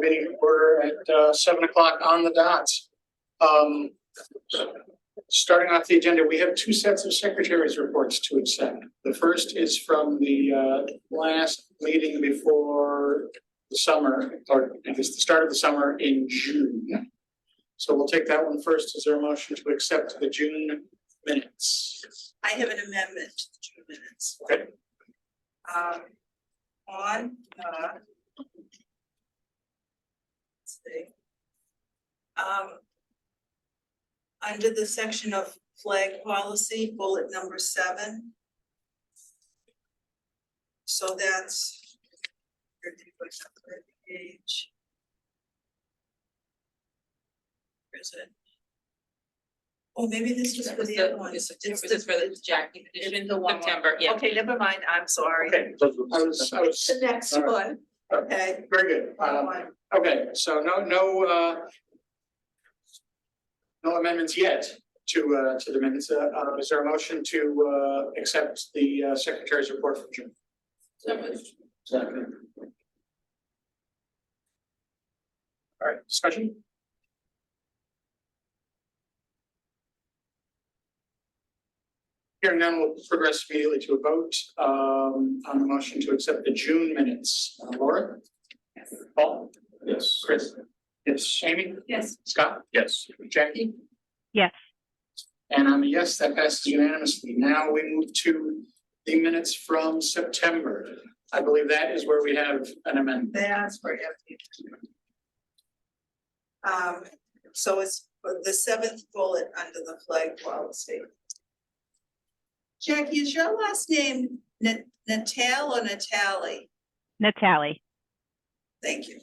the meeting to order at 7 o'clock on the dot. Starting off the agenda, we have two sets of secretary's reports to accept. The first is from the last meeting before the summer, or I guess the start of the summer in June. So we'll take that one first. Is there a motion to accept the June minutes? I have an amendment to the June minutes. Okay. On let's see. Under the section of flag policy, bullet number 7. So that's page. Where is it? Oh, maybe this was for the other one. This is for the Jackie edition, the one. September, yeah. Okay, never mind, I'm sorry. Okay, I was The next all right. one, okay. Very good. Okay, so no amendments yet to the minutes. Is there a motion to accept the secretary's report from June? Second. All right, discussion. Hearing none, we'll progress immediately to a vote on the motion to accept the June minutes. Laura? Yes. Paul? Yes. Chris? Yes. Amy? Yes. Scott? Yes. Jackie? Yes. And I'm a yes, that passes unanimously. Now we move to the minutes from September. I believe that is where we have an amendment. That's for so it's the 7th bullet under the flag policy. Jackie, is your last name Natal or Natali? Natalie. Thank you.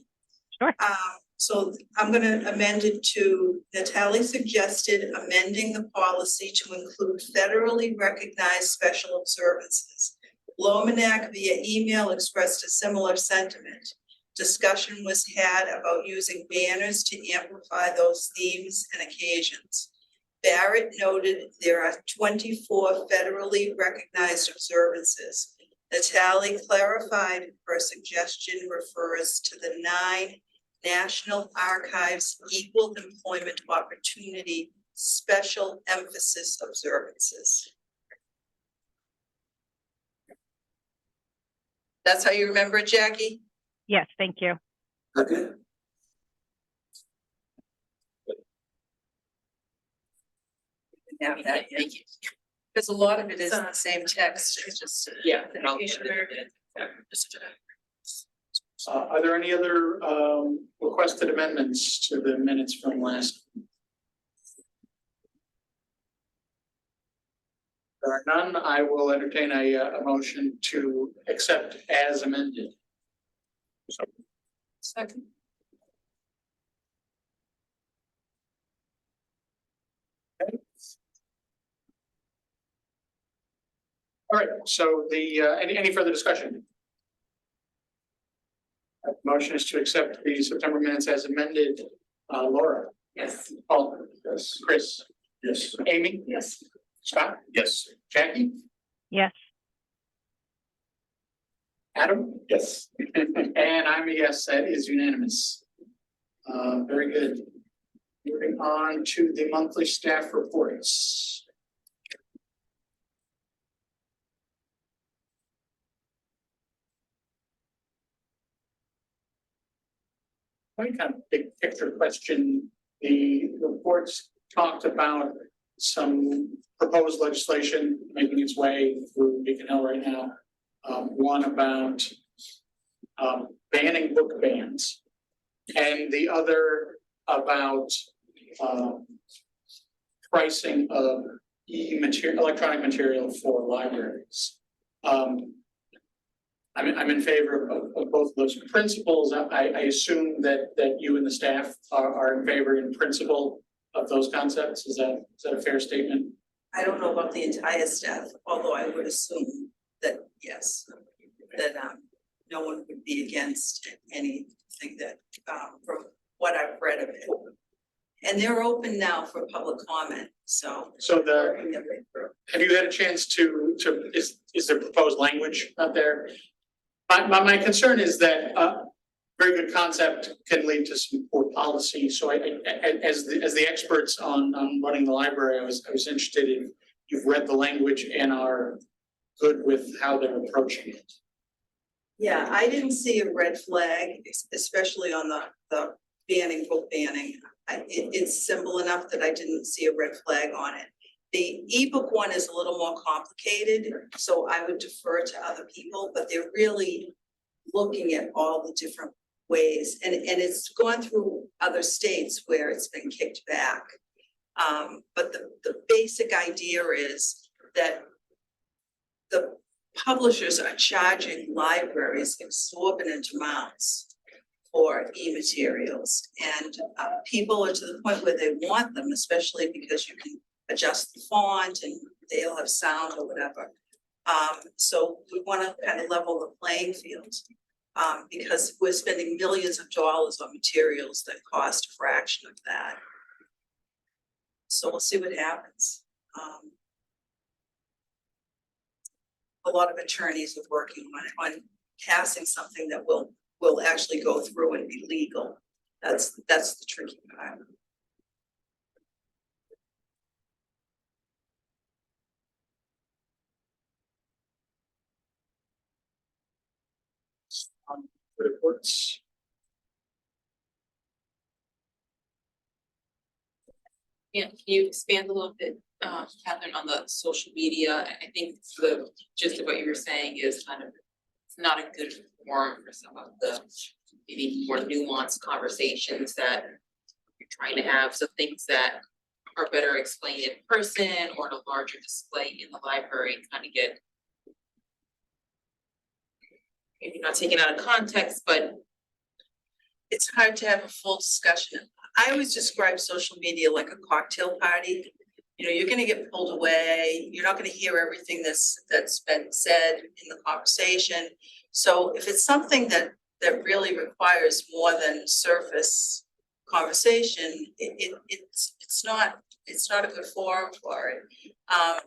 Sure. So I'm gonna amend it to, Natalie suggested amending the policy to include federally recognized special observances. Lomanak via email expressed a similar sentiment. Discussion was had about using banners to amplify those themes and occasions. Barrett noted there are 24 federally recognized observances. Natalie clarified her suggestion refers to the 9 National Archives Equal Employment Opportunity Special Emphasis Observances. That's how you remember it, Jackie? Yes, thank you. Okay. Yeah, thank you. Because a lot of it is the same text, it's just. Yeah. Are there any other requested amendments to the minutes from last? There are none. I will entertain a motion to accept as amended. Second. All right, so any further discussion? Motion is to accept the September minutes as amended. Laura? Yes. Paul? Yes. Chris? Yes. Amy? Yes. Scott? Yes. Jackie? Yes. Adam? Yes. And I'm a yes, that is unanimous. Very good. Moving on to the monthly staff reports. Kind of big picture question. The reports talked about some proposed legislation making its way through Beacon Hill right now. One about banning book bans, and the other about pricing of electronic material for libraries. I'm in favor of both of those principles. I assume that you and the staff are in favor in principle of those concepts. Is that a fair statement? I don't know about the entire staff, although I would assume that, yes, that no one would be against anything that, from what I've read of it. And they're open now for public comment, so. So have you had a chance to, is there proposed language out there? My concern is that very good concept can lead to some poor policy. So as the experts on running the library, I was interested in, you've read the language and are good with how they're approaching it. Yeah, I didn't see a red flag, especially on the book banning. It's simple enough that I didn't see a red flag on it. The ebook one is a little more complicated, so I would defer to other people, but they're really looking at all the different ways, and it's gone through other states where it's been kicked back. But the basic idea is that the publishers are charging libraries exorbitant amounts for e-materials, and people are to the point where they want them, especially because you can adjust the font and they'll have sound or whatever. So we want to kind of level the playing field, because we're spending millions of dollars on materials that cost a fraction of that. So we'll see what happens. A lot of attorneys are working on passing something that will actually go through and be legal. That's the tricky part. Reports. Yeah, can you expand a little bit, Catherine, on the social media? I think the gist of what you were saying is kind of, it's not a good forum for some of the maybe more nuanced conversations that you're trying to have. So things that are better explained in person or in a larger display in the library kind of get maybe not taken out of context, but It's hard to have a full discussion. I always describe social media like a cocktail party. You know, you're gonna get pulled away, you're not gonna hear everything that's been said in the conversation. So if it's something that really requires more than surface conversation, it's not a good forum for it.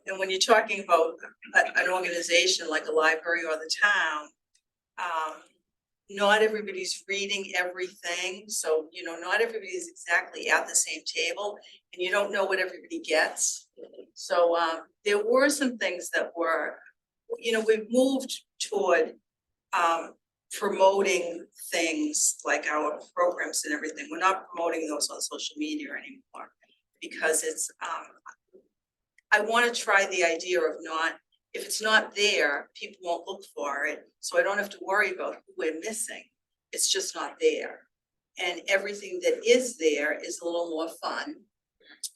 And when you're talking about an organization like a library or the town, not everybody's reading everything, so you know, not everybody is exactly at the same table, and you don't know what everybody gets. So there were some things that were, you know, we've moved toward promoting things like our programs and everything. We're not promoting those on social media anymore, because it's I want to try the idea of not, if it's not there, people won't look for it, so I don't have to worry about who we're missing. It's just not there. And everything that is there is a little more fun.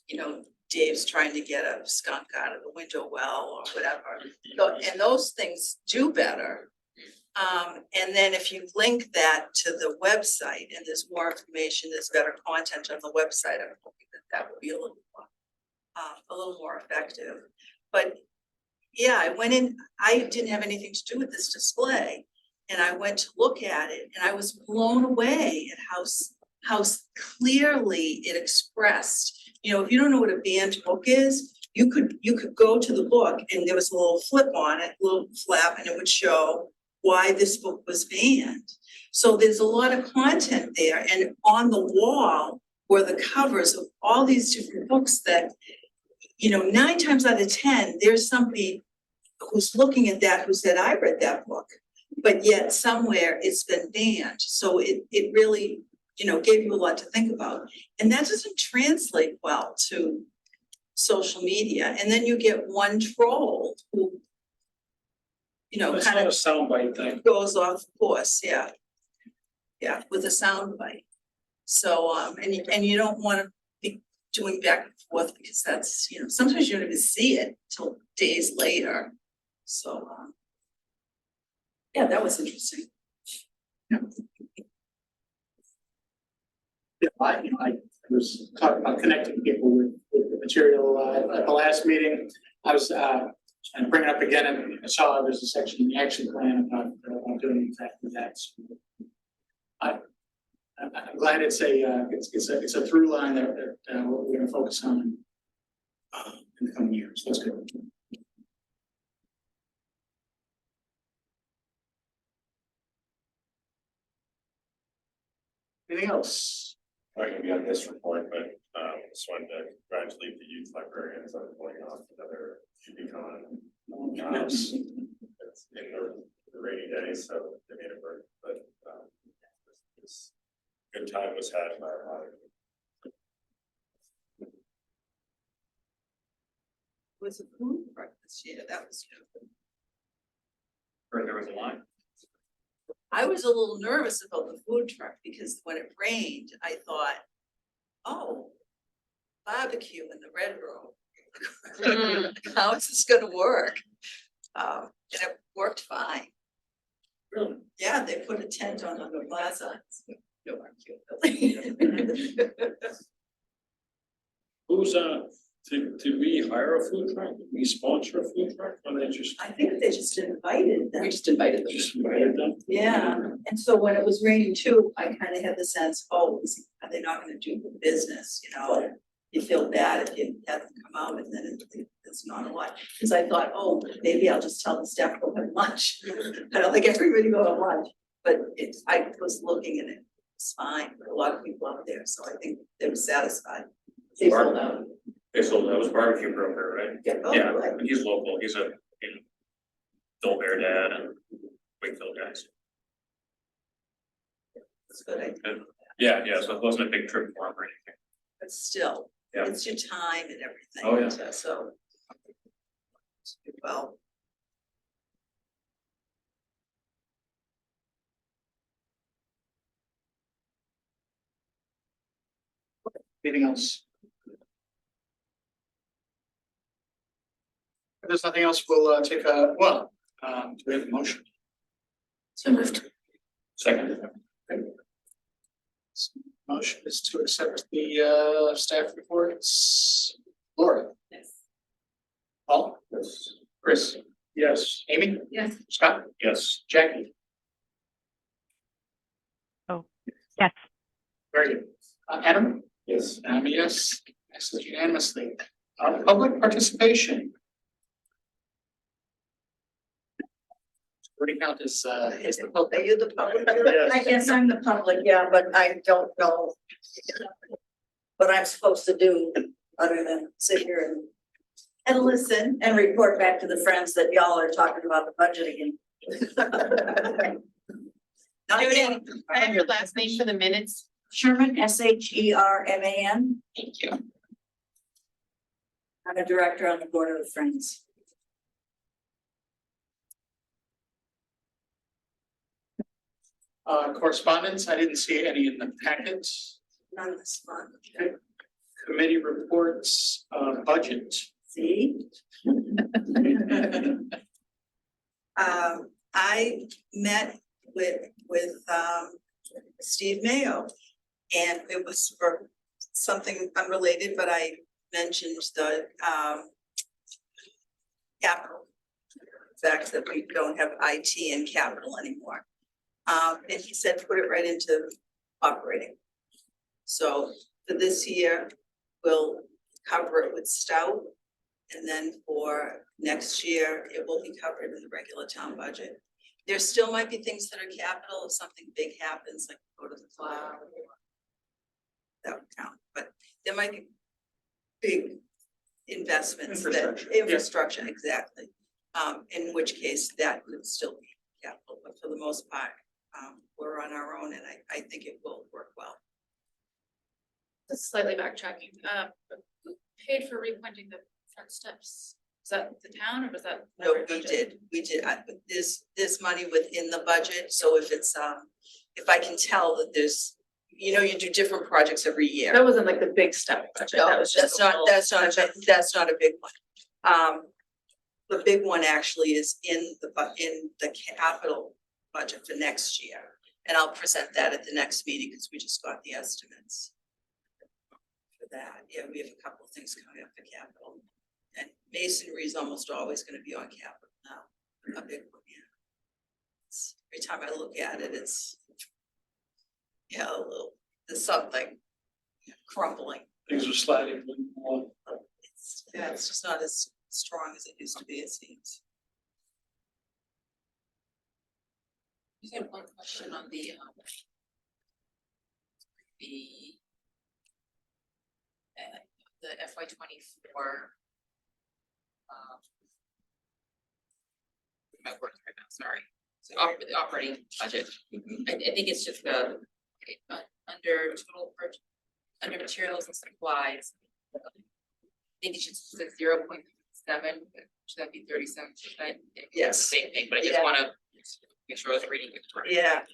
You know, Dave's trying to get a skunk out of the window well or whatever. So, and those things do better. And then if you link that to the website and there's more information, there's better content on the website, I'm hoping that would be a little more effective. But yeah, I went in, I didn't have anything to do with this display, and I went to look at it, and I was blown away at how clearly it expressed. You know, if you don't know what a banned book is, you could go to the book and there was a little flip on it, little flap, and it would show why this book was banned. So there's a lot of content there, and on the wall were the covers of all these different books that, you know, 9 times out of 10, there's somebody who's looking at that who said, I read that book, but yet somewhere it's been banned. So it really, you know, gave you a lot to think about. And that doesn't translate well to social media. And then you get one troll who, you know, It's kind not a of soundbite thing. goes off course, yeah. Yeah, with a sound bite. So, and you don't want to be doing back and forth, because that's, you know, sometimes you don't even see it till days later. So, yeah, that was interesting. Yeah, I was talking about connecting people with the material at the last meeting. I was and bring it up again, and I saw there's a section in the action plan about doing exactly that. So I'm glad it's a through line that we're going to focus on in the coming years. That's good. Anything else? Not gonna be on this report, but just wanted to congratulate the youth librarians on going off another UBCon. Yes. It's in the rainy day, so they made it work, but this good time was had by a lot of. Was a food truck this year, that was good. Or there was a line. I was a little nervous about the food truck because when it rained, I thought, oh, barbecue in the Red Room. How is this gonna work? And it worked fine. Really? Yeah, they put a tent on the plaza. No barbecue. Who's, did we hire a food truck? Did we sponsor a food truck? Or they just, I think they just invited them. just invited them. just invited them? Yeah, and so when it was raining too, I kind of had the sense, oh, are they not gonna do the business, you know? You feel bad if you have them come out and then it's not a lot, because I thought, oh, maybe I'll just tell the staff go have lunch. I don't think everybody go have lunch, but I was looking and it was fine, but a lot of people out there, so I think they were satisfied. They sold out. They sold, that was barbecue broker, right? Oh, Yeah, right. but he's local, he's a Dull Bear dad and Wakefield guys. That's good, I think, Yeah, so it wasn't a big trip for him or anything. but still, Yeah. it's your time and everything. Oh, yeah. So. Well. Anything else? If there's nothing else, we'll take a, do we have a motion? So moved. Second. Motion is to accept the staff reports. Laura, Yes. Paul, Yes. Chris, Yes. Amy, Yes. Scott, Yes. Jackie. Yes. Very good. Adam? Yes. Yes, passes unanimously. Public participation. Already count as the public. Are you the public? Yes. I guess I'm the public, yeah, but I don't know what I'm supposed to do other than sit here And listen, and report back to the friends that y'all are talking about the budget again. not again. Can I have your last name for the minutes? Sherman, Sherman. Thank you. I'm a director on the board of the Friends. Correspondence, I didn't see any in the packet. None this month. Committee reports, budget. See? I met with Steve Mayo. And it was for something unrelated, but I mentioned the capital. The fact that we don't have IT and capital anymore. And he said, put it right into operating. So for this year, we'll cover it with Stout. And then for next year, it will be covered in the regular town budget. There still might be things that are capital if something big happens, like go to the cloud. That would count, but there might be big investments that, Infrastructure, yeah. infrastructure, exactly. In which case that could still be capital, but for the most part, we're on our own and I think it will work well. Just slightly backtracking, who paid for repointing the front steps? Is that the town or was that? No, our budget? we did, there's money within the budget, so if it's, if I can tell that there's, you know, you do different projects every year. That wasn't like the big step budget, No, that was just. that's not a big one. The big one actually is in the capital budget for next year. And I'll present that at the next meeting because we just got the estimates. For that, yeah, we have a couple of things coming up for capital. And masonry is almost always gonna be on capital now, a big one, yeah. Every time I look at it, it's. Yeah, a little, there's something crumbling. Things are sliding. It's just not as strong as it used to be, it seems. You had one question on the the FY 24. My words right now, sorry. So the operating budget. I think it's just under total purchase, under materials and supplies. I think it should say 0.7, should that be 37%? Yes. Same thing, but I just Yeah. wanna make sure I was reading it correctly. Yeah.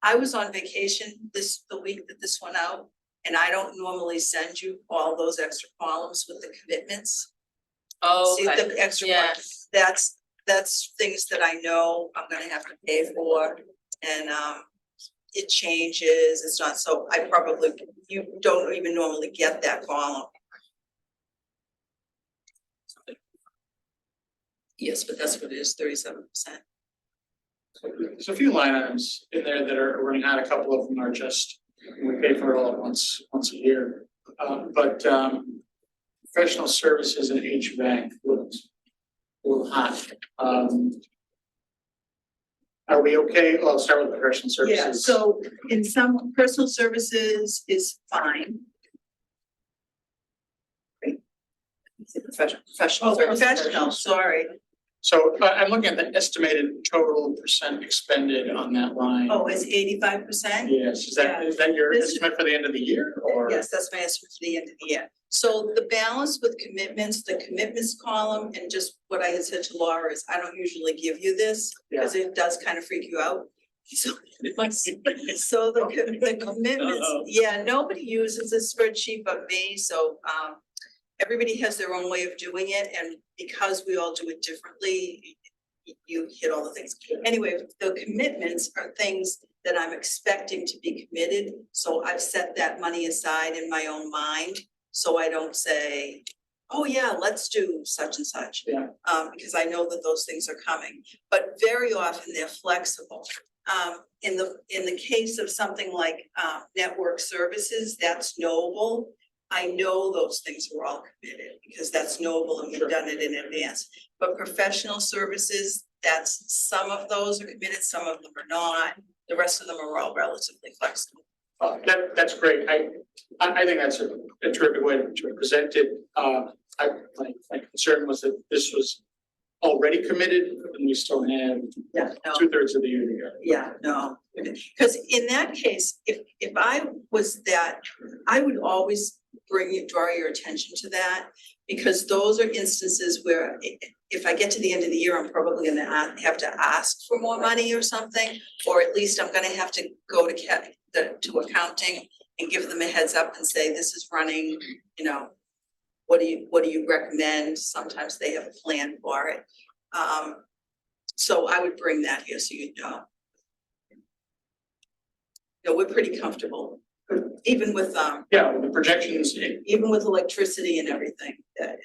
I was on vacation the week that this went out, and I don't normally send you all those extra columns with the commitments. Oh, See okay. the extra one, Yes. that's things that I know I'm gonna have to pay for, and it changes, it's not, so you don't even normally get that column. Yes, but that's what it is, 37%. There's a few line items in there that are running hot. A couple of them are just, we pay for it all at once a year. But professional services and HVAC looked a little hot. Are we okay? Well, I'll start with professional services. Yeah, so in some personal services is fine. Professional. Oh, Professional, sorry. So I'm looking at the estimated total percent expended on that line. Oh, it's 85%? Yes, is that your This- estimate for the end of the year or? Yes, that's my estimate for the end of the year. So the balance with commitments, the commitments column, and just what I had said to Laura is, I don't usually give you this, because it does kind of freak you out. So so the commitments, yeah, nobody uses this spreadsheet but me, so everybody has their own way of doing it, and because we all do it differently, you hit all the things. Anyway, the commitments are things that I'm expecting to be committed, so I've set that money aside in my own mind, so I don't say, oh yeah, let's do such and such. Yeah. Because I know that those things are coming, but very often they're flexible. In the case of something like network services, that's Noble. I know those things were all committed because that's Noble and we've done it in advance. But professional services, some of those are committed, some of them are not. The rest of them are all relatively flexible. That's great. I think that's a terrific way to present it. My concern was that this was already committed and we still have Yeah, no. 2/3 of the year to go. Yeah, no, because in that case, if I was that, I would always draw your attention to that. Because those are instances where if I get to the end of the year, I'm probably gonna have to ask for more money or something. Or at least I'm gonna have to go to accounting and give them a heads up and say, this is running, what do you recommend? Sometimes they have a plan for it. So I would bring that here so you know. We're pretty comfortable, even with Yeah, the projections, even with electricity and everything, and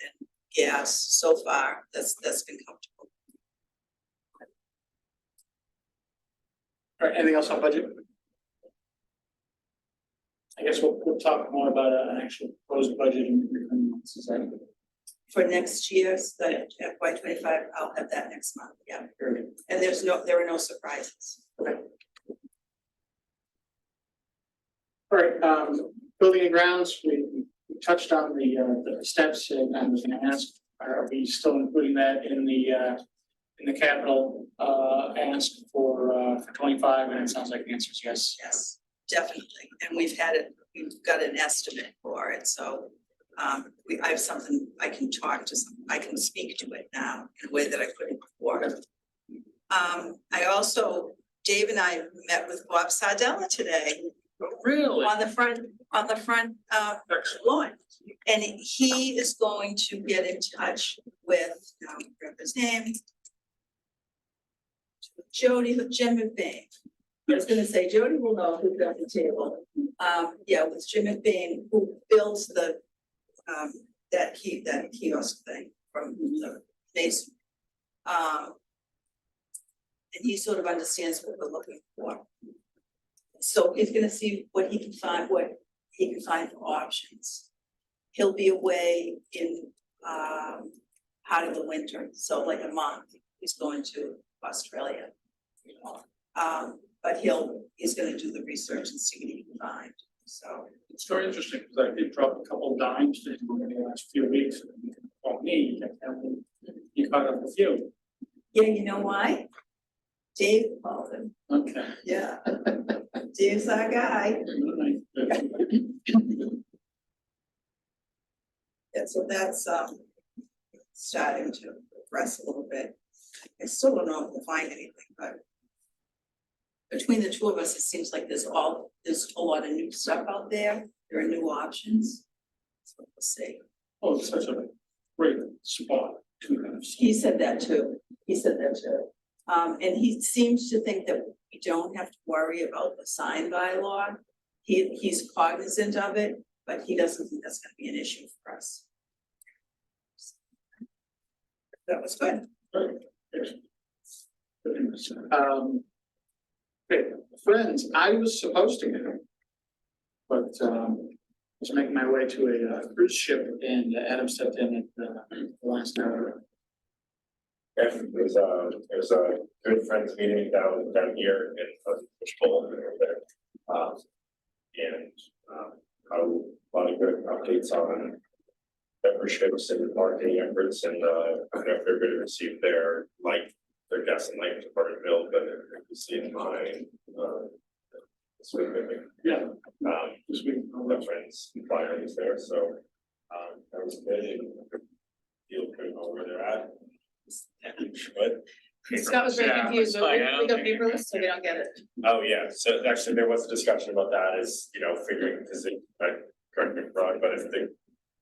gas, so far, that's been comfortable. all right, anything else on budget? I guess we'll talk more about an actual proposed budget in the coming months, is that? For next year's, the FY 25, I'll have that next month, yeah. Very good. And there are no surprises. Okay. All right, building and grounds, we touched on the steps, and I was gonna ask, are we still including that in the capital ask for 25? And it sounds like the answer is yes. Yes, definitely, and we've got an estimate for it, so I have something, I can speak to it now in a way that I couldn't before. I also, Dave and I met with Bob Sardella today. Really? On the front lawn. And he is going to get in touch with, remember his name. Jim McBain. I was gonna say Jody will know who's at the table. With Jim McBain, who builds that kiosk thing from the Mason. And he sort of understands what we're looking for. So he's gonna see what he can find for options. He'll be away in part of the winter, so like a month, he's going to Australia. But he's gonna do the research and see what he can find. So, It's very interesting, because I did drop a couple of dimes in the last few weeks, and you can call me, you caught up a few. yeah, you know why? Dave called him, Okay. yeah. Dave's our guy. Yeah, so that's starting to progress a little bit. I still don't know if we'll find anything, but between the two of us, it seems like there's a lot of new stuff out there. There are new options. So we'll see. Oh, it's such a great spot to have. He said that too. He said that too. And he seems to think that we don't have to worry about the sign bylaw. He's cognizant of it, but he doesn't think that's gonna be an issue for us. That was good. Okay, friends, I was supposed to go. But was making my way to a cruise ship and Adam stepped in at the last hour. Yeah, it was a good friends meeting down here in Fishbowl over there. And got a lot of good updates on memberships and marketing efforts, and I don't know if they're going to receive their gas and light department bill, but you see in mine, sort of Yeah. this week, my friends flyer was there, so that was good, and feel pretty well where they're at. But Scott was very Yeah, confused, it's fine, we go paperless, so we don't get it. oh, yeah, so actually there was a discussion about that, is, figuring, because correct me if I'm wrong, but I think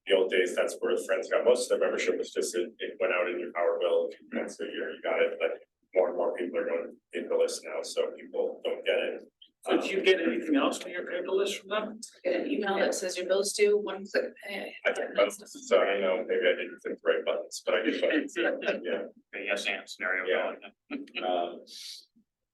the old days, that's where friends got most of their membership, was just it went out in your power bill, and so you got it, but more and more people are going paperless now, so people don't get it. Did you get anything else on your paperless from them? Get an email that says your bill's due, one click pay. I think both, so I don't know, maybe I didn't click the right buttons, but I did both, yeah. Yes, and scenario. Yeah.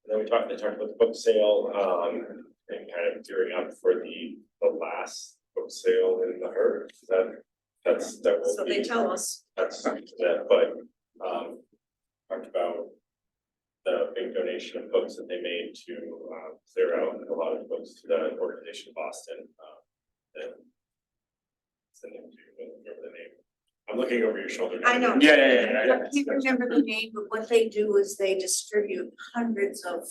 Then they talked about the book sale, and kind of gearing up for the last book sale in the herd. That will So be. they tell us. That's that, but talked about the big donation of books that they made to clear out a lot of books to the organization Boston. And send them to you, remember the name. I'm looking over your shoulder. I know. Yeah. I can't remember the name, but what they do is they distribute hundreds of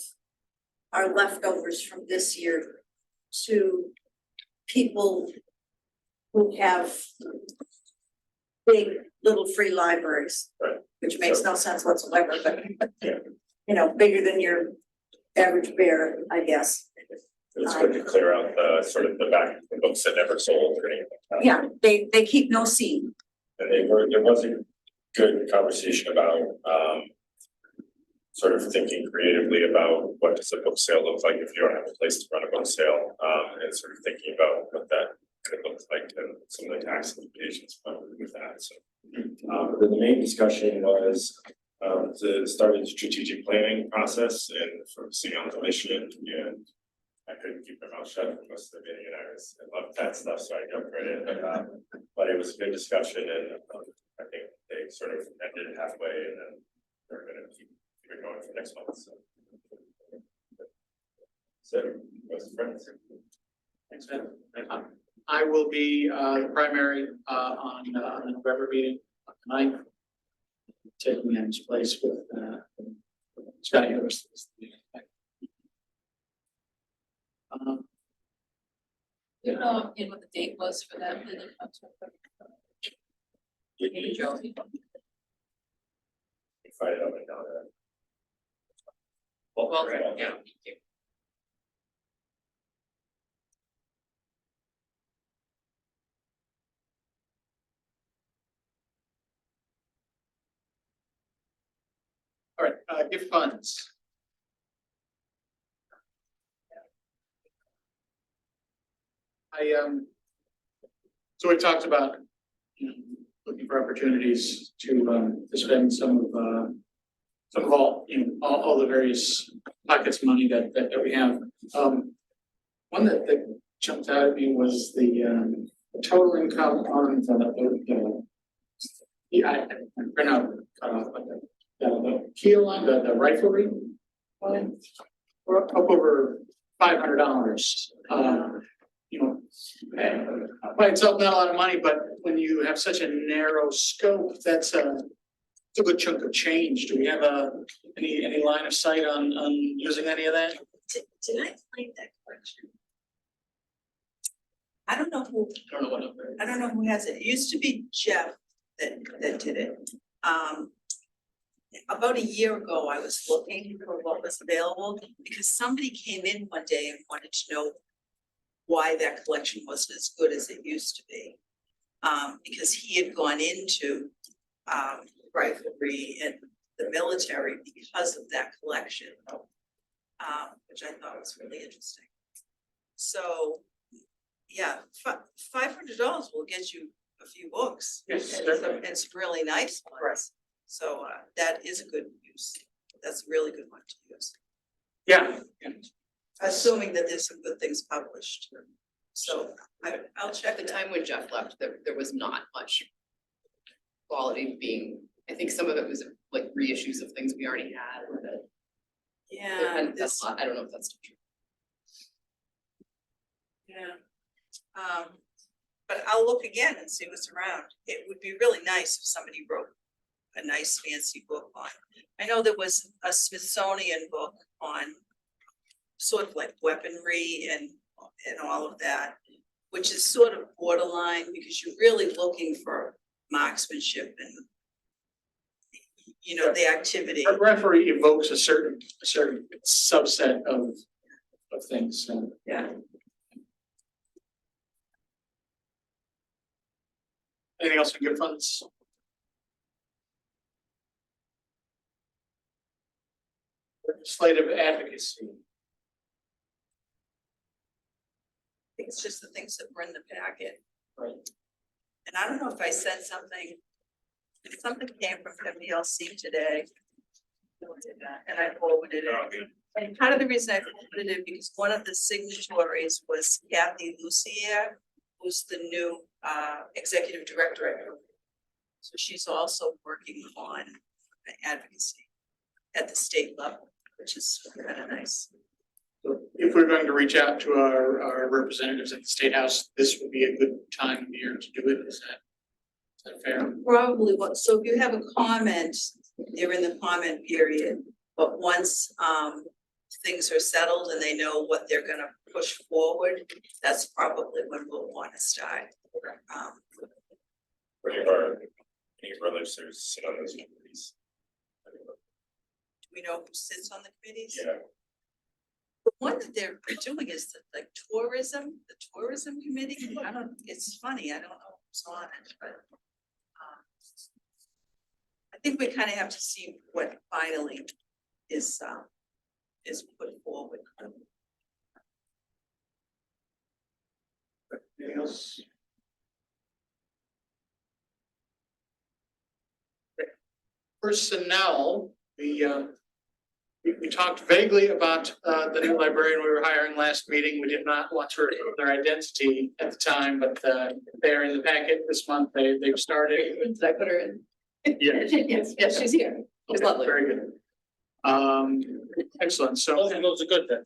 our leftovers from this year to people who have big little free libraries. Right. Which makes no sense whatsoever, but Yeah. bigger than your average bear, I guess. It's good to clear out the sort of the back of the books that never sold or anything like that. Yeah, they keep no seed. And there was a good conversation about sort of thinking creatively about what does a book sale look like if you don't have a place to run a book sale, and sort of thinking about what that could look like and some of the tax implications with that. So but then the main discussion was to start a strategic planning process and focusing on the mission, and I couldn't keep my mouth shut for most of the meeting, and I love that stuff, so I jumped right in. But it was a good discussion, and I think they sort of ended it halfway, and then they're gonna keep it going for next month, so. So, what's the friends? Thanks, Ben. I will be the primary on the November meeting tonight. Taking Adam's place with Scott Yost. You know, what the date was for that meeting? Maybe Joe. Find it out right now. Well, Right. yeah. Thank you. All right, gift funds. So we talked about, looking for opportunities to spend some of all the various pockets of money that we have. One that jumped out at me was the total income on I print out the keel line, the riflery line. We're up over $500. you know, by itself, not a lot of money, but when you have such a narrow scope, that's a good chunk of change. Do we have any line of sight on using any of that? Did I find that collection? I don't know who, I don't know what number. I don't know who has it. It used to be Jeff that did it. About a year ago, I was looking for what was available because somebody came in one day and wanted to know why that collection wasn't as good as it used to be. Because he had gone into riflery and the military because of that collection. Which I thought was really interesting. So, yeah, $500 will get you a few books. Yes, And certainly. it's really nice ones. So that is a good use. That's a really good one to use, Yeah. assuming that there's some good things published. So I'll check At the it out. time when Jeff left, there was not much quality being, I think some of it was like reissues of things we already had, or that. Yeah, And this, I don't know if that's true. yeah. But I'll look again and see what's around. It would be really nice if somebody wrote a nice fancy book on. I know there was a Smithsonian book on sort of like weaponry and all of that, which is sort of borderline because you're really looking for marksmanship and the activity. A referee evokes a certain subset of things, so. Yeah. Anything else in good funds? Legislative advocacy. It's just the things that were in the packet. Right. And I don't know if I said something, if something came from WLC today. And I forwarded it. And part of the reason I forwarded it because one of the signatories was Kathy Lucier, who's the new executive director at her. So she's also working on advocacy at the state level, which is kind of nice. So if we're going to reach out to our representatives at the State House, this would be a good time of year to do it. Is that fair? Probably what, so if you have a comment, they're in the comment period, but once things are settled and they know what they're gonna push forward, that's probably when we'll wanna start. Any legislators sit on those committees? Do we know who sits on the committees? Yeah, The one that they're doing is the tourism committee. I don't, it's funny, I don't know who's on it, but I think we kind of have to see what finally is put forward. Anything else? Personnel, we talked vaguely about the new librarian we were hiring last meeting. We did not want to reveal their identity at the time, but they're in the packet this month. They've started. Did I put her in? Yes. Yes, she's here. She's Okay, lovely. very good. Excellent. So Those are good then.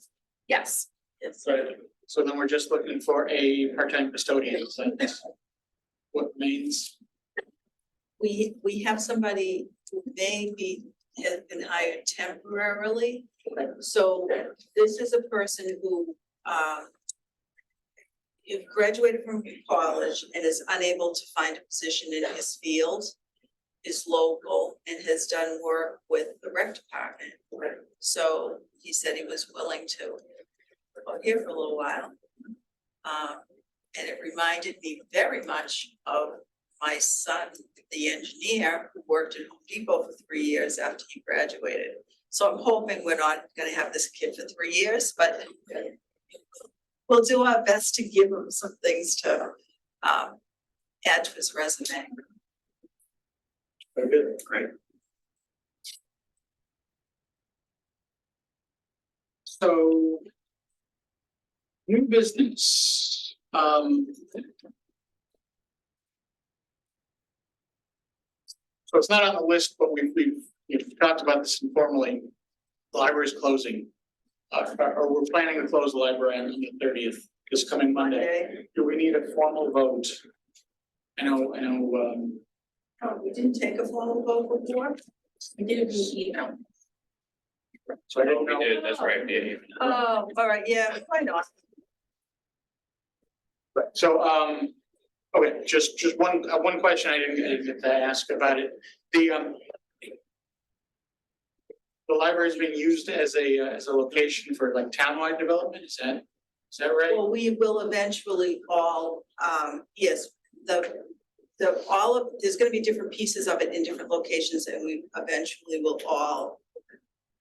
Yes. Yes. so then we're just looking for a part-time custodian. So that's what means. We have somebody who has been hired temporarily. So this is a person who graduated from college and is unable to find a position in his field, is local and has done work with the rec department. So he said he was willing to go here for a little while. And it reminded me very much of my son, the engineer, who worked at Home Depot for 3 years after he graduated. So I'm hoping we're not gonna have this kid for 3 years, but we'll do our best to give him some things to add to his resume. Very good. Great. So new business, so it's not on the list, but we've talked about this informally. The library's closing, or we're planning to close the library on the 30th this coming Monday. Do we need a formal vote? I know, Oh, we didn't take a formal vote before? We did it via email. so I didn't We know. did, that's right, yeah. Oh, all right, yeah, why not? Right, so, okay, just one question I didn't get to ask about it. The library is being used as a location for like townwide development, is that right? Well, we will eventually all, yes, there's gonna be different pieces of it in different locations, and we eventually will all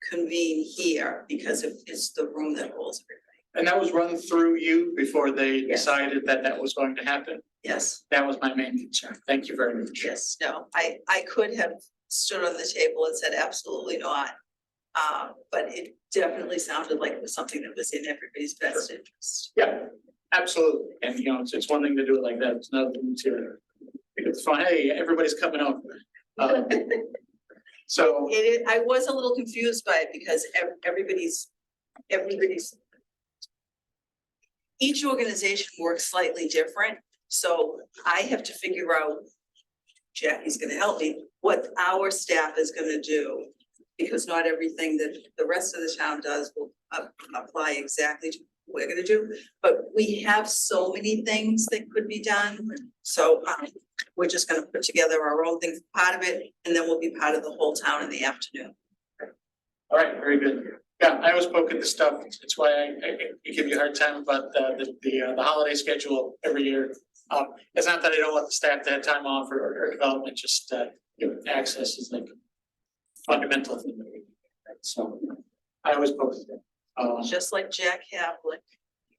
convene here because it's the room that holds everybody. And that was run through you before they Yes. decided that was going to happen? Yes, That was my main concern. Thank you very much. yes, no, I could have stood on the table and said absolutely not. But it definitely sounded like it was something that was in everybody's best interest. Yeah, absolutely. And you know, it's one thing to do it like that. It's another thing to, it's fine. Hey, everybody's coming over. So, I was a little confused by it because everybody's. Each organization works slightly different, so I have to figure out, Jackie's gonna help me, what our staff is gonna do. Because not everything that the rest of the town does will apply exactly to what we're gonna do. But we have so many things that could be done, so we're just gonna put together our own thing, part of it, and then we'll be part of the whole town in the afternoon. all right, very good. Yeah, I always poke at the stuff. That's why I give you a hard time about the holiday schedule every year. It's not that I don't want the staff to have time off or development, just you know, access is like fundamental thing. So I always poke at that. Just like Jack Havlick.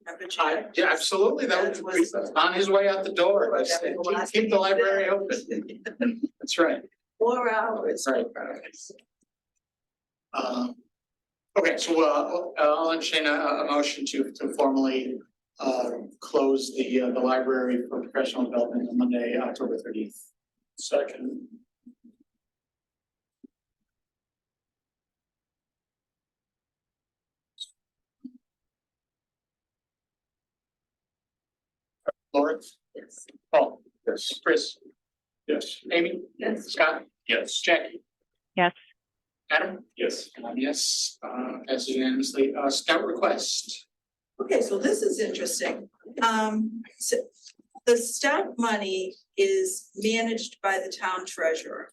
Remember Jack? Yeah, absolutely. That was on his way out the door. I That said, was the last keep thing the he library said. open. That's right. 4 hours. Right. Okay, so I'll entertain a motion to formally close the library for professional development on Monday, October 30th. Second. Lawrence? Yes. Paul? Yes. Chris? Yes. Amy? Yes. Scott? Yes. Jackie? yes, Adam? Yes. Yes, passes unanimously. Scout request. Okay, so this is interesting. So the scout money is managed by the town treasurer.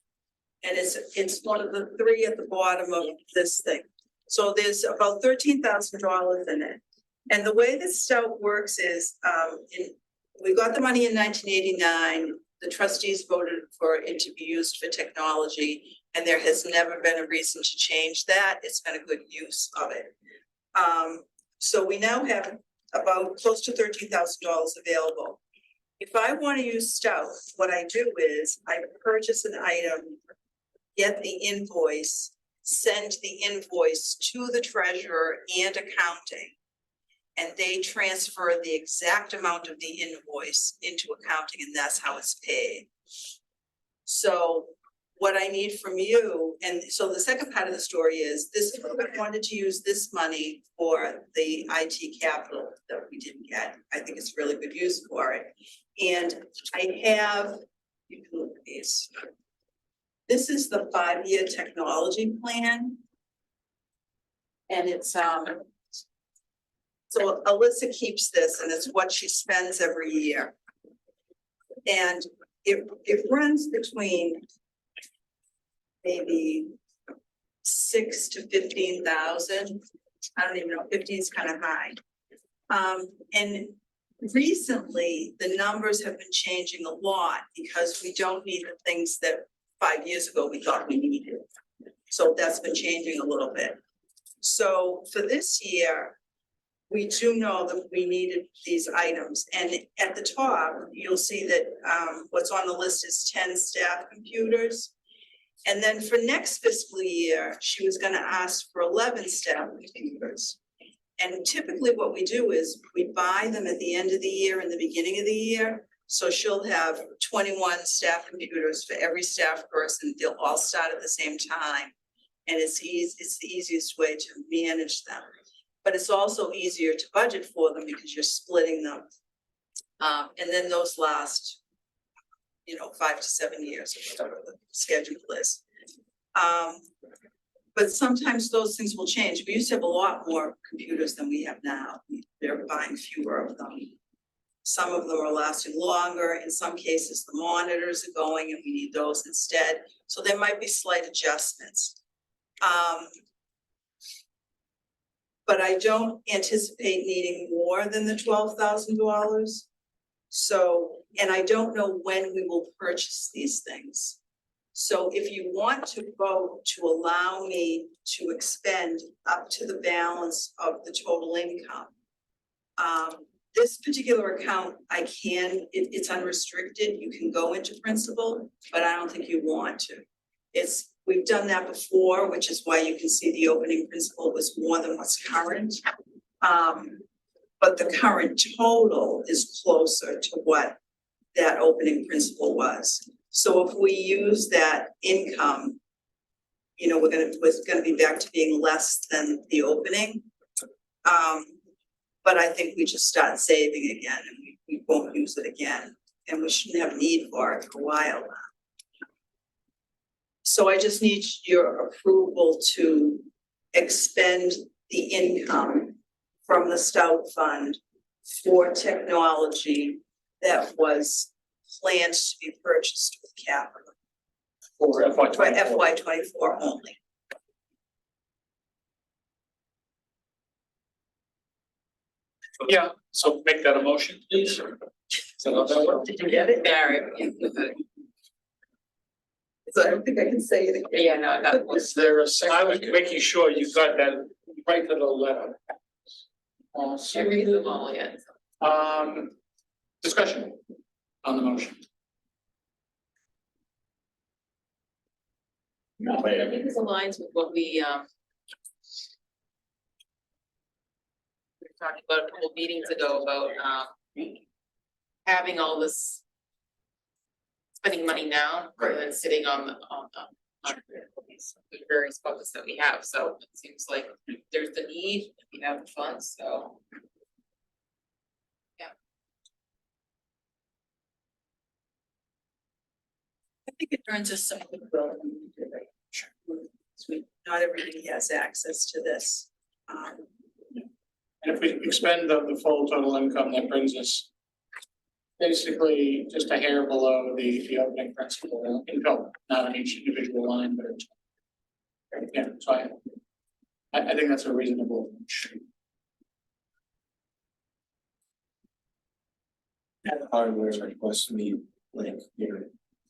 And it's one of the 3 at the bottom of this thing. So there's about $13,000 in it. And the way this scout works is, we got the money in 1989. The trustees voted for it to be used for technology, and there has never been a reason to change that. It's been a good use of it. So we now have about close to $13,000 available. If I want to use scout, what I do is I purchase an item, get the invoice, send the invoice to the treasurer and accounting. And they transfer the exact amount of the invoice into accounting, and that's how it's paid. So what I need from you, and so the second part of the story is, this, I wanted to use this money for the IT capital that we didn't get. I think it's really good use for it. And I have, you can look at these. This is the 5-year technology plan. And it's, so Alyssa keeps this, and it's what she spends every year. And it runs between maybe 6 to 15,000. I don't even know, 15 is kind of high. And recently, the numbers have been changing a lot because we don't need the things that 5 years ago we thought we needed. So that's been changing a little bit. So for this year, we do know that we needed these items, and at the top, you'll see that what's on the list is 10 staff computers. And then for next fiscal year, she was gonna ask for 11 staff computers. And typically what we do is we buy them at the end of the year and the beginning of the year. So she'll have 21 staff computers for every staff person. They'll all start at the same time. And it's the easiest way to manage them. But it's also easier to budget for them because you're splitting them. And then those last, 5 to 7 years or whatever the schedule is. But sometimes those things will change. We used to have a lot more computers than we have now. They're buying fewer of them. Some of them are lasting longer. In some cases, the monitors are going and we need those instead. So there might be slight adjustments. But I don't anticipate needing more than the $12,000. So, and I don't know when we will purchase these things. So if you want to vote to allow me to expend up to the balance of the total income. This particular account, it's unrestricted, you can go into principal, but I don't think you want to. We've done that before, which is why you can see the opening principal was more than what's current. But the current total is closer to what that opening principal was. So if we use that income, it's gonna be back to being less than the opening. But I think we just start saving again and we won't use it again. And we shouldn't have need for it for a while now. So I just need your approval to expend the income from the Stout Fund for technology that was planned to be purchased with capital. For FY For FY 24 only. Yeah, so make that a motion, please. Is that how that works? Did you get it? Barry, So I don't think I can say it again. yeah, no, that was, Is there a second? I was making sure you got that right to the letter. she reads them all, yeah. Discussion on the motion. I think this aligns with what we were talking about a couple of meetings ago about having all this spending money now rather than sitting on the various buckets that we have, so it seems like there's the need, we have the funds, so. I think it earns us some goodwill. Not everybody has access to this. And if we expend the full total income, that brings us basically just a hair below the opening principal income, not on each individual line, but it's. Yeah, so I think that's a reasonable. Hardware request me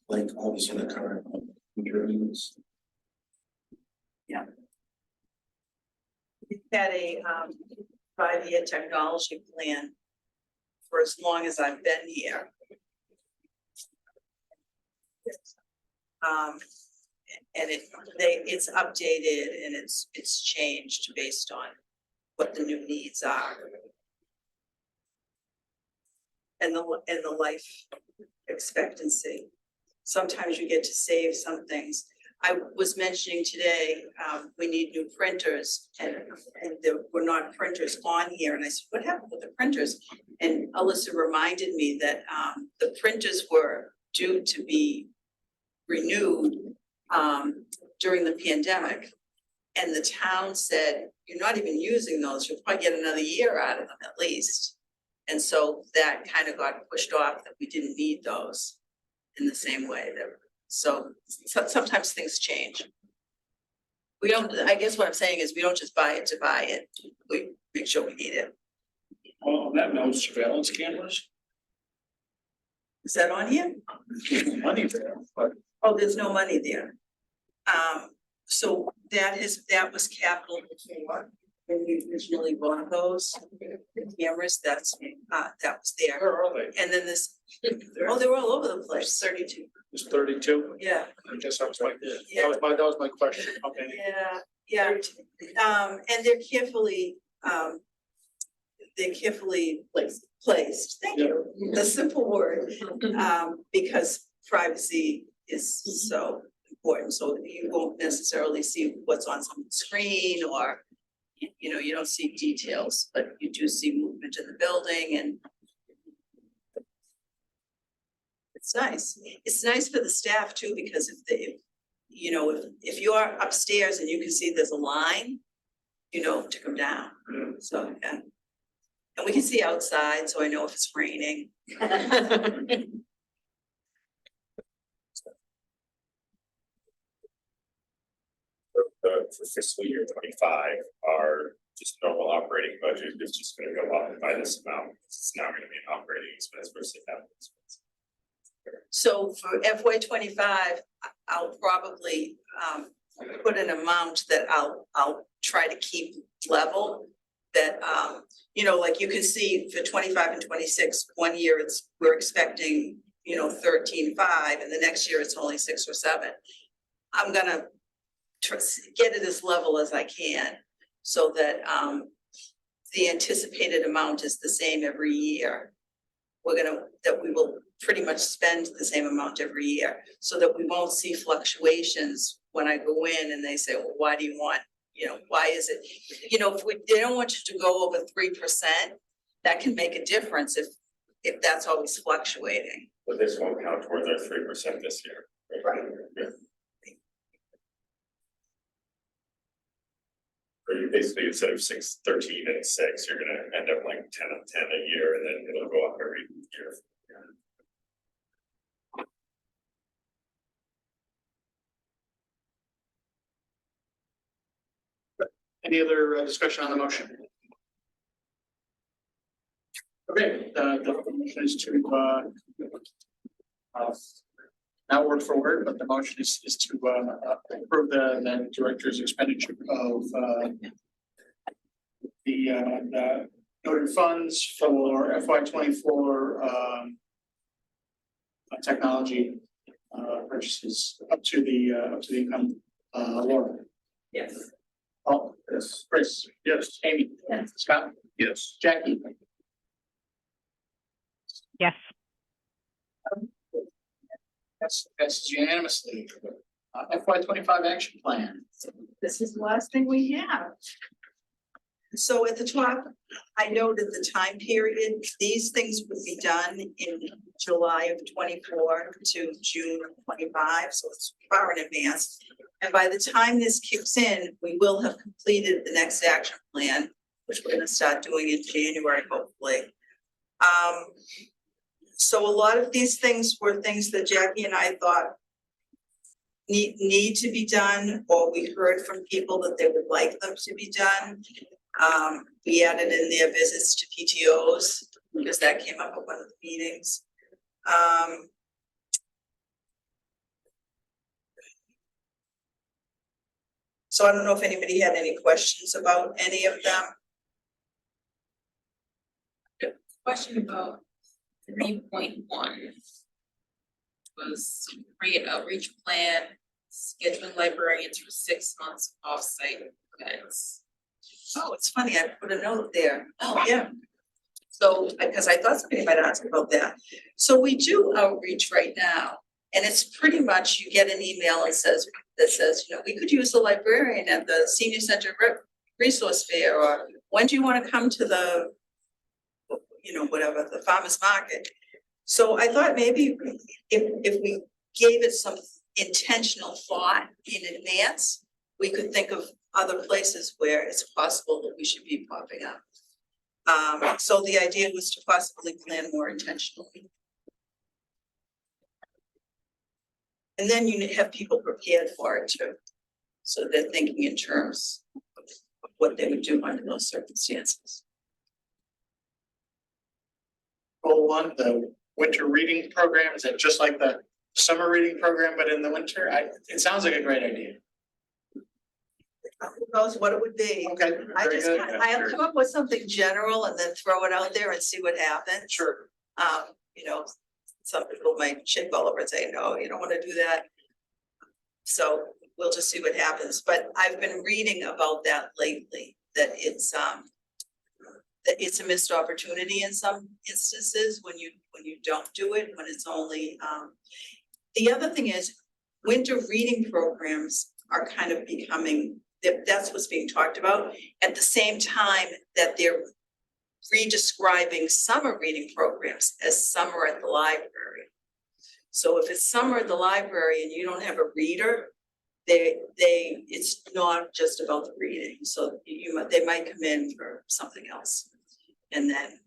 like obviously the current computers. We've had a 5-year technology plan for as long as I've been here. And it's updated and it's changed based on what the new needs are. And the life expectancy. Sometimes you get to save some things. I was mentioning today, we need new printers and there were not printers on here. And I said, what happened with the printers? And Alyssa reminded me that the printers were due to be renewed during the pandemic. And the town said, you're not even using those, you'll probably get another year out of them at least. And so that kind of got pushed off, that we didn't need those in the same way that, so sometimes things change. We don't, I guess what I'm saying is we don't just buy it to buy it, we make sure we need it. Well, on that note, surveillance cameras, Is that on here? money there, but Oh, there's no money there. So that was capital before, when we originally bought those, the cameras, that was there. where are they? And then this, oh, they were all over the place, 32, It's 32. yeah, I guess that was my, Yeah. that was my question, okay. yeah. And they're carefully placed, thank you, the simple word, because privacy is so important, so you won't necessarily see what's on someone's screen or, you know, you don't see details, but you do see movement in the building and it's nice. It's nice for the staff too, because if they, you know, if you're upstairs and you can see there's a line, you know, to come down. So, yeah. And we can see outside, so I know if it's raining. For fiscal year 25, our just normal operating budget is just gonna go up by this amount. It's now gonna be an operating expense versus a capital expense. So for FY 25, I'll probably put an amount that I'll try to keep level. That you know, like you can see for 25 and 26, one year we're expecting, you know, 13.5, and the next year it's only 6 or 7. I'm gonna get it as level as I can, so that the anticipated amount is the same every year. That we will pretty much spend the same amount every year, so that we won't see fluctuations when I go in and they say, well, why do you want, you know, why is it, you know, if they don't want you to go over 3%, that can make a difference if that's always fluctuating. But this won't count towards our 3% this year. Right. Yeah. So you basically, instead of 13 and 6, you're gonna end up like 10 and 10 a year, and then it'll go up every year. Any other discussion on the motion? Okay, the motion is to not word for word, but the motion is to approve the director's expenditure of the noted funds for FY 24 technology purchases up to the income warrant. Yes. Oh, yes, Chris, yes, Amy, Yes. Scott, Yes. Jackie, yes, that's unanimously. FY 25 action plan. This is the last thing we have. So at the top, I noted the time period. These things would be done in July of 24 to June of 25, so it's far in advance. And by the time this kicks in, we will have completed the next action plan, which we're gonna start doing in January, hopefully. So a lot of these things were things that Jackie and I thought need to be done, or we heard from people that they would like them to be done. We added in their visits to PTOs, because that came up at one of the meetings. So I don't know if anybody had any questions about any of them. Question about 3.1. Was create outreach plan, scheduling librarians for 6 months off-site events. Oh, it's funny, I put a note there. Oh, yeah. So, because I thought somebody might ask about that. So we do outreach right now. And it's pretty much, you get an email that says, you know, we could use a librarian at the senior center resource fair, or when do you want to come to the, you know, whatever, the farmer's market. So I thought maybe if we gave it some intentional thought in advance, we could think of other places where it's possible that we should be popping up. So the idea was to possibly plan more intentionally. And then you have people prepared for it too. So they're thinking in terms of what they would do under those circumstances. Goal 1, the winter reading program, is that just like the summer reading program, but in the winter? It sounds like a great idea. Who knows what it would be? Okay, very good. I'll come up with something general and then throw it out there and see what happens. Sure. You know, some people might shake all over and say, no, you don't want to do that. So we'll just see what happens. But I've been reading about that lately, that it's a missed opportunity in some instances when you don't do it, when it's only, the other thing is winter reading programs are kind of becoming that's what's being talked about, at the same time that they're redescribing summer reading programs as summer at the library. So if it's summer at the library and you don't have a reader, it's not just about the reading, so they might come in for something else. And then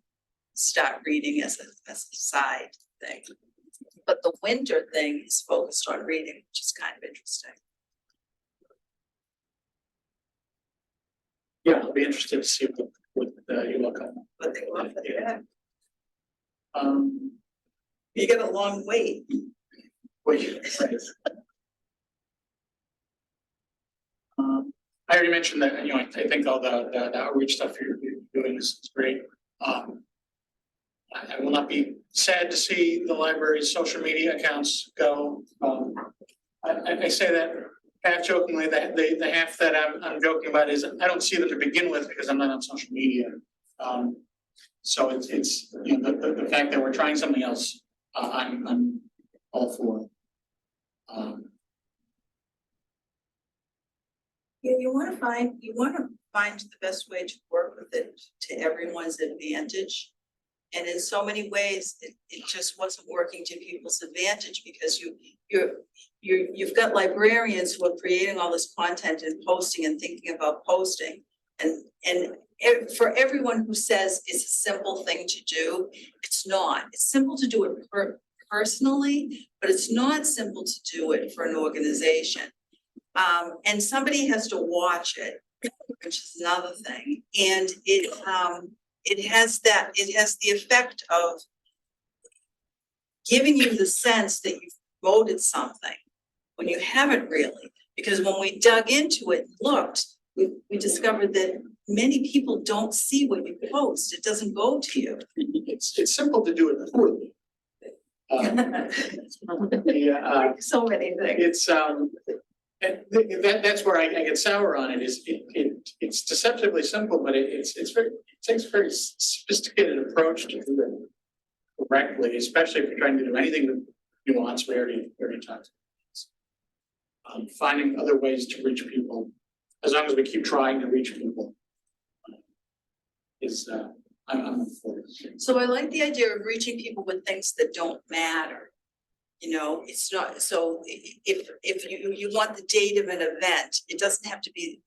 start reading as a side thing. But the winter thing is focused on reading, which is kind of interesting. Yeah, I'll be interested to see what you look at. But they love it, yeah. Um, You get a long wait. wait, right. I already mentioned that, I think all the outreach stuff you're doing is great. I will not be sad to see the library's social media accounts go. I say that half jokingly, that the half that I'm joking about is I don't see them to begin with because I'm not on social media. So it's the fact that we're trying something else, I'm all for. Yeah, you wanna find the best way to work with it to everyone's advantage. And in so many ways, it just wasn't working to people's advantage because you've got librarians who are creating all this content and posting and thinking about posting. And for everyone who says it's a simple thing to do, it's not. It's simple to do it personally, but it's not simple to do it for an organization. And somebody has to watch it, which is another thing. And it has the effect of giving you the sense that you've voted something when you haven't really. Because when we dug into it and looked, we discovered that many people don't see what you post. It doesn't go to you. It's simple to do it poorly. So many things. It's that's where I get sour on it. It's deceptively simple, but it takes a very sophisticated approach to do it correctly, especially if you're trying to do anything with nuance. We already talked. Finding other ways to reach people, as long as we keep trying to reach people, is I'm for it. So I like the idea of reaching people with things that don't matter. It's not, so if you want the date of an event, it doesn't have to be,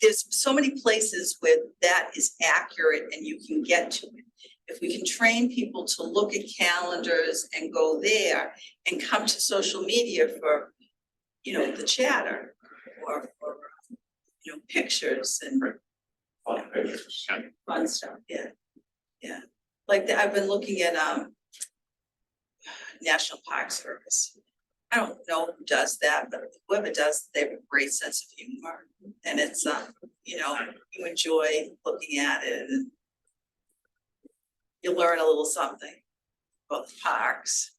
there's so many places where that is accurate and you can get to it. If we can train people to look at calendars and go there and come to social media for, the chatter or pictures and fun stuff, yeah. Like I've been looking at National Park Service. I don't know who does that, but whoever does, they have a great sense of humor. And it's you enjoy looking at it and you learn a little something about the parks.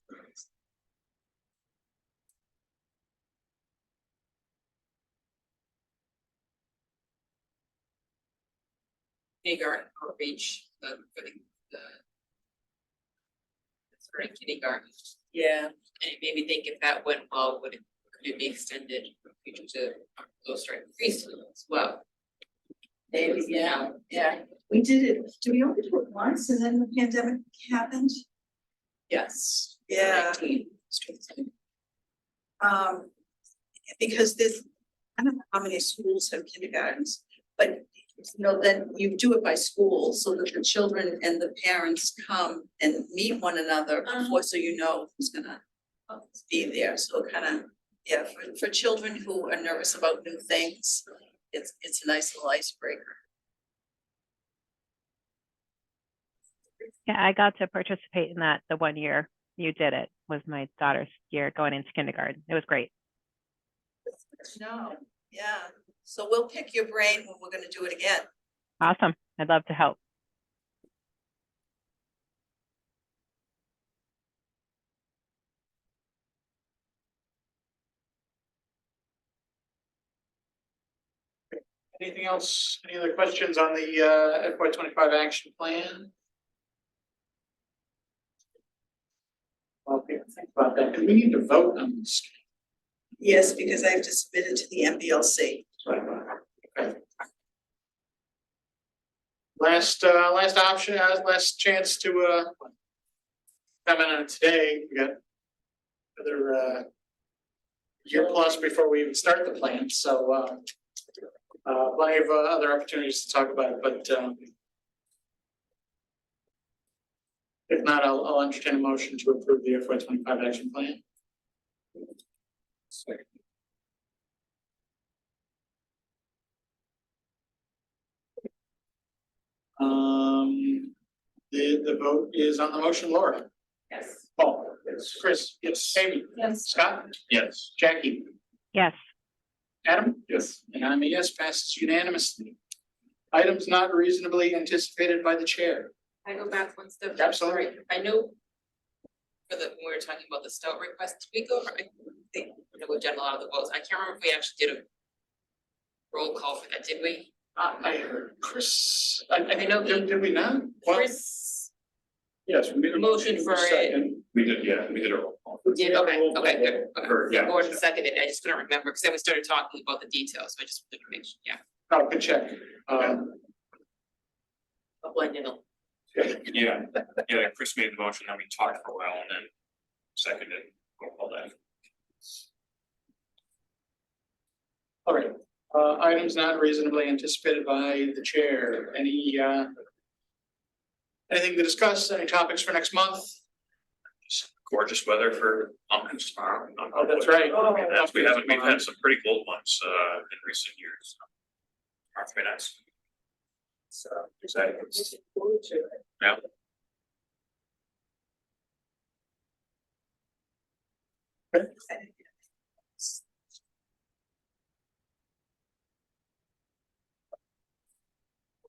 Kindergarten outreach, for the for kindergarten. Yeah. And it made me think if that went well, could it be extended for future to go straight preschool as well? Maybe, yeah. We did it, do we only do it once and then the pandemic happened? Yes. Yeah. 19. Because I don't know how many schools have kindergartens, but then you do it by school so that the children and the parents come and meet one another before, so who's gonna be there. So for children who are nervous about new things, it's a nice little icebreaker. Yeah, I got to participate in that the 1 year you did it, was my daughter's year going into kindergarten. It was great. No, yeah. So we'll pick your brain when we're gonna do it again. Awesome. I'd love to help. Anything else? Any other questions on the FY25 action plan? Well, think about that. Do we need to vote on this? Yes, because I have to submit it to the MBLC. That's what I thought. Last option, last chance to, comment on it today. We got another, year plus before we even start the plan, so, plenty of other opportunities to talk about it, but, if not, I'll entertain a motion to approve the FY 25 action plan. The vote is on the motion, Laura. Yes. Paul. Yes. Chris. Yes. Amy. Yes. Scott. Yes. Jackie. Yes, Adam. Yes. And I'm a yes, passes unanimously. Items not reasonably anticipated by the chair. I go back one step. Absolutely. Sorry, I know. When we were talking about the stout request, did we go over, I think, we did a lot of the votes, I can't remember if we actually did a. Roll call for that, did we? I heard Chris. I know he- did we not? Well, Chris, Yes, we made a Motion for it. second. We did, yeah, we did a roll call. did, okay, good, Or, okay, yeah. Gordon seconded, I just couldn't remember, because then we started talking about the details, so I just wanted to make sure, yeah. Oh, good check. I'll blend in. Yeah, Chris made the motion, then we talked for a while and then seconded, all that. All right, items not reasonably anticipated by the chair. Anything to discuss? Any topics for next month? Gorgeous weather for pumpkins tomorrow. Oh, that's right. We've had some pretty cold ones, in recent years. Aren't they nice? So, excited. Yeah.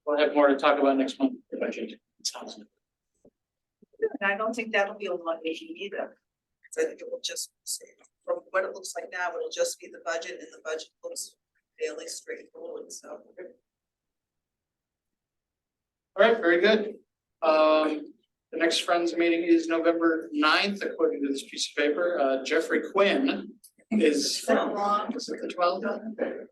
We'll have more to talk about next month. The budget. Sounds good. And I don't think that'll be a long meeting either. I think it will just, from what it looks like now, it'll just be the budget, and the budget looks fairly straightforward, so. All right, very good. The next Friends meeting is November 9th, according to this piece of paper. Jeffrey Quinn is. Is it the 12th?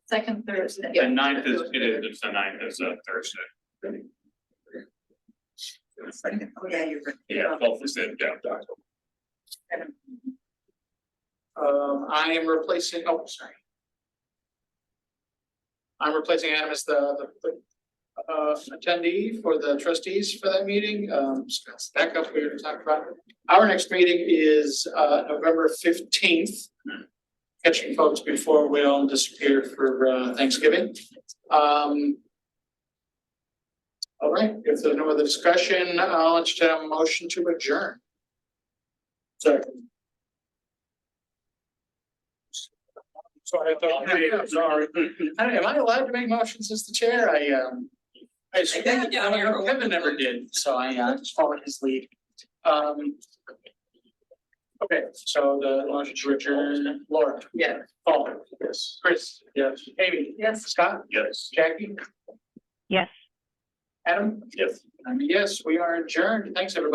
Second Thursday. The ninth is, it's the ninth is a Thursday. Oh, yeah, you're right. Yeah, 12th is it, yeah. I am replacing, oh, sorry. I'm replacing Adam as the attendee for the trustees for that meeting. Scott's back up here to talk about it. Our next meeting is November 15th. Catching folks before we all disappear for Thanksgiving. All right, if there's no other discussion, I'll entertain a motion to adjourn. Second. Sorry, I thought, sorry. Am I allowed to make motions as the chair? I Kevin never did, so I just followed his lead. Okay, so the motion to adjourn, Laura. Yeah. Paul. Yes. Chris. Yes. Amy. Yes. Scott. Yes. Jackie. yes. Adam. Yes. Yes, we are adjourned. Thanks, everybody.